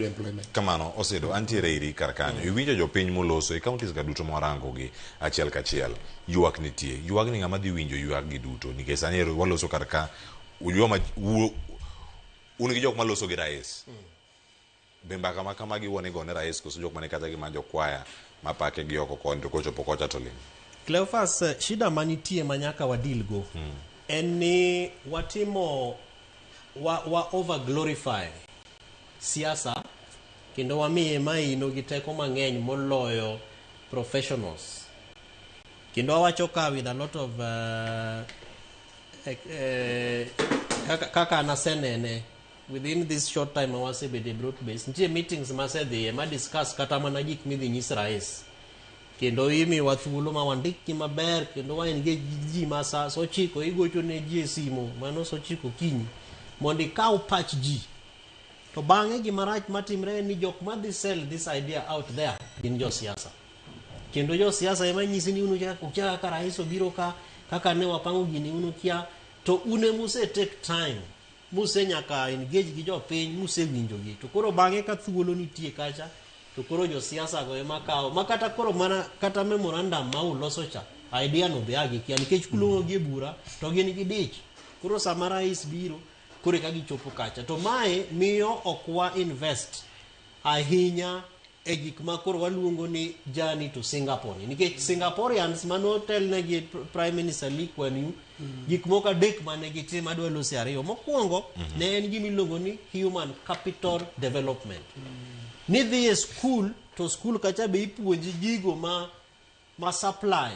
employment. Kamano, Osido, antiere iri karkanyo. Iwinjo jopiny moloso, counties ga duto morango gi achiel kachiel. Yuak nitie. Yuak ni ng'ama dhi winjo yuak gi duto. Nikech sani waloso karka, un gi jok maloso gi rais. Bemba kama kama giwone gone rais koso jok mane kata gimanjo kwaya mapake gi oko koni to kochopo kocha to ling. Cleophas, shida manitie manyaka wadil go. En ni watimo wa over glorify siasa kendo wamiye maino gi teko mang'eny moloyo professionals. Kendo wawacho ka with a lot of kaka nasenene within this short time awasebede broad base nitie meetings masedhiye ma discuss kata mana gik midhi nyis rais kendo imiwa thuolo ma wandiki maber kendo waengage ji ma sa sochiko igocho ne ji e simo mano sochiko kinyi mondo ikaw patch ji to bang'e gima rach matimre ni jok madhi sell this idea out there gin jo siasa kendo jo siasa ema nyisi ni unu ukia ka rais obiro ka kaka ne wapango gini unu kia to une muse take time muse nyaka engage gi jo piny muse winjo gi to koro bang'e ka thuolo nitie kacha to koro jo siasa go ema kawo makata koro mana kata memorandum ma uloso cha idea no be agi kia nikech kulungo gi bura to gin gi dich koro sama rais biro kore ka gichopo kacha to mae miyo okwa invest ahinya e gik ma koro waluongo ni journey to Singapore nikech Singaporeans manotel ne gi Prime Minister Lee Kuan Yew gik moko adek mane gitimo adwa losi ariyo mokwongo ne en gima iluongo ni human capital development ni dhi e school to school kacha be ipuonji gigo ma supply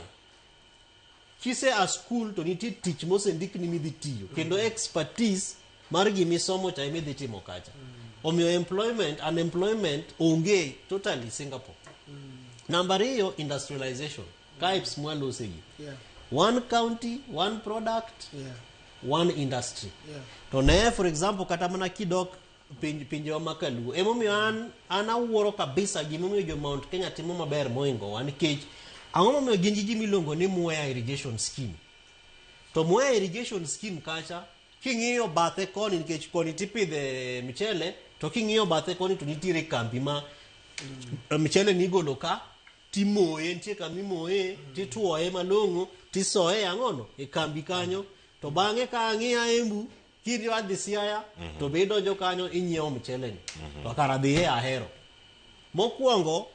kise a school to nitie tich mosendik ni midhi tiyo kendo expertise mar gimisomo cha imidhi timo kacha omiyo unemployment onge totally Singapore. Number 2 industrialization types mwalosegi one county one product one industry to ne for example kata mana kidok pinje wa makalu emomiyo an awuoro kabisa gimomiyo jo Mount Kenya timo maber moingo wan kech ang'omomiyo gin ji milongo ni Mwea irrigation scheme to Mwea irrigation scheme kacha king'iyo bathe koni nikech koni tipidhe michele to king'iyo bathe koni to nitiere kambi ma michele nigolo ka timoye nitie kambi moye tituoye malong'o tisoye ang'ono e kambi kanyo to bang'e ka ang'iya embu kidhi wadhi Siaya to be idonjo kanyo inyiewo michele ni to kara dhiye ahero mokwongo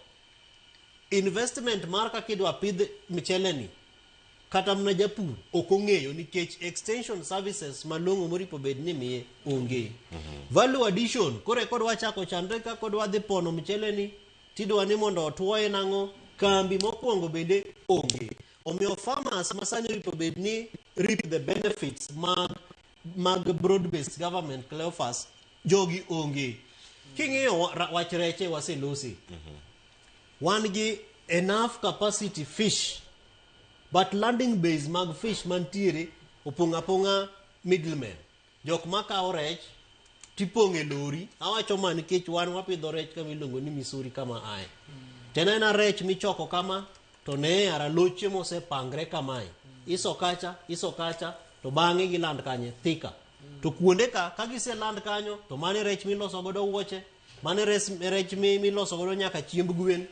investment mar ka kidwa pidh michele ni kata mna japur okong'eyo nikech extension services malong'o moripo bed ni miye onge value addition kore kodwa chako chandre ka kodwa dhi pono michele ni tidwa ni mondo otuoye nang'o kambi mokwongo bende onge omiyo farmers masani ripo bed ni reap the benefits mag broad based government Cleophas jogi onge king'iyo wach reche waselosi wan gi enough capacity fish but landing base mag fish mantiere opong'a middlemen jok makawo rech tipong'e lori awacho ma nikech wan wapidho rech kama iluongo ni Missouri kama ae tenena rech michoko kama to ne ara loche mosepangre kamae iso kacha to bang'e giland kanye thika to kuonde ka gise land kanyo to mane rech miloso godo wuoche mane rech miloso godo nyaka chiemb gwen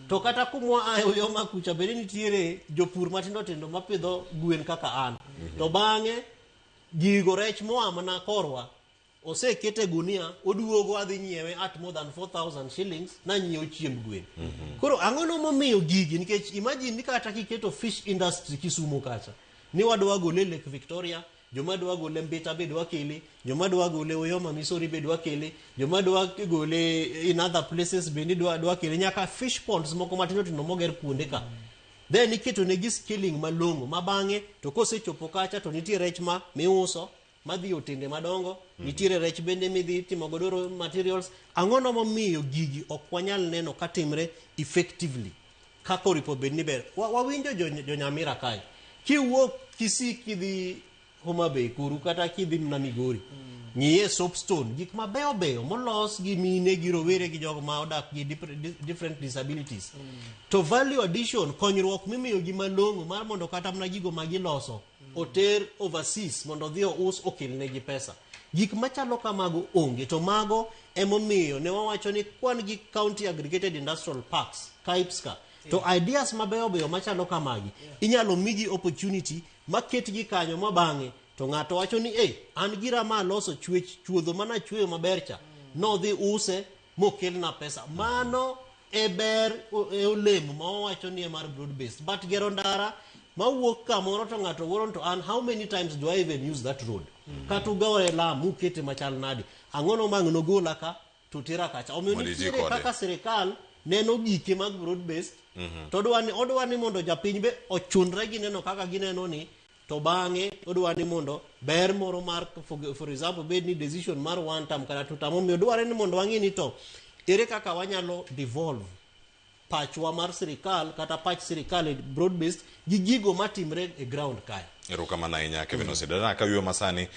to kata kumwa ayo yo makucha bende nitiere jopur matindo tindo mapidho gwen kaka an to bang'e gigo rech moa mana korwa osekete gunia oduogo adhi nyiewe at more than 4,000 shillings na nyiewo chiemb gwen koro ang'ono momiyo gigi nikech imagine ni kata kiketo fish industry Kisumu kacha ni wadwa gole Lake Victoria joma dwa gole Mbita be dwa kele joma dwa gole Oyoma Missouri be dwa kele joma dwa gole in other places be ni dwa kele nyaka fish ponds moko matindo tindo moger kuonde ka then iketo ne gi scaling malong'o mabang'e to kosechopo kacha to nitie rech ma miuso madhi otende madongo nitiere rech bende midhi timo godo materials ang'ono momiyo gigi ok wanyal neno katimre effectively kako ripo bed ni ber wawinjo jo Nyamira kai kiwuok Kisii kidhi Homa Bay kuru kata kidhi na Migori ng'iye soapstone gik mabeyo molos gi mine gi rowere gi jogo ma odak gi different disabilities to value addition konyruok mimiyo gi malong'o mar mondo kata mna gigo magiloso oter overseas mondo dhi us okelne gi pesa gik machalo kamago onge, to mago emomiyo ne wawacho ni kwan gi county aggregated industrial parks KAIPS ka to ideas mabeyo beyo machalo kamagi inyalo miji opportunity maketgi kanyo mabang'e to ng'ato wacho ni an gira ma loso chuodho mana chueyo maber cha nodhi use mokelna pesa. Mano e ber e olemo ma wawacho ni mar broad based. But gero ndara mawuok kamoro to ng'ato wuoro to an how many times do I even use that road? Kata ugawo e lam ukete machal nadi ang'ono mang' nogola ka to tera kacha. Omiyo nitiere kaka sirikal neno gike mag broad based to odwani mondo japiny be ochunre gi neno kaka gineno ni to bang'e odwani mondo ber moro mar for example bed ni decision mar one term kata two term. Omiyo dware ni mondo wang'e ni to ere kaka wanyalo devolve pachwa mar sirikal kata pach sirikal e broad based gi gigo matimre e ground kae. Erokamano ahinya Kevin Osido. Ka wiwa masani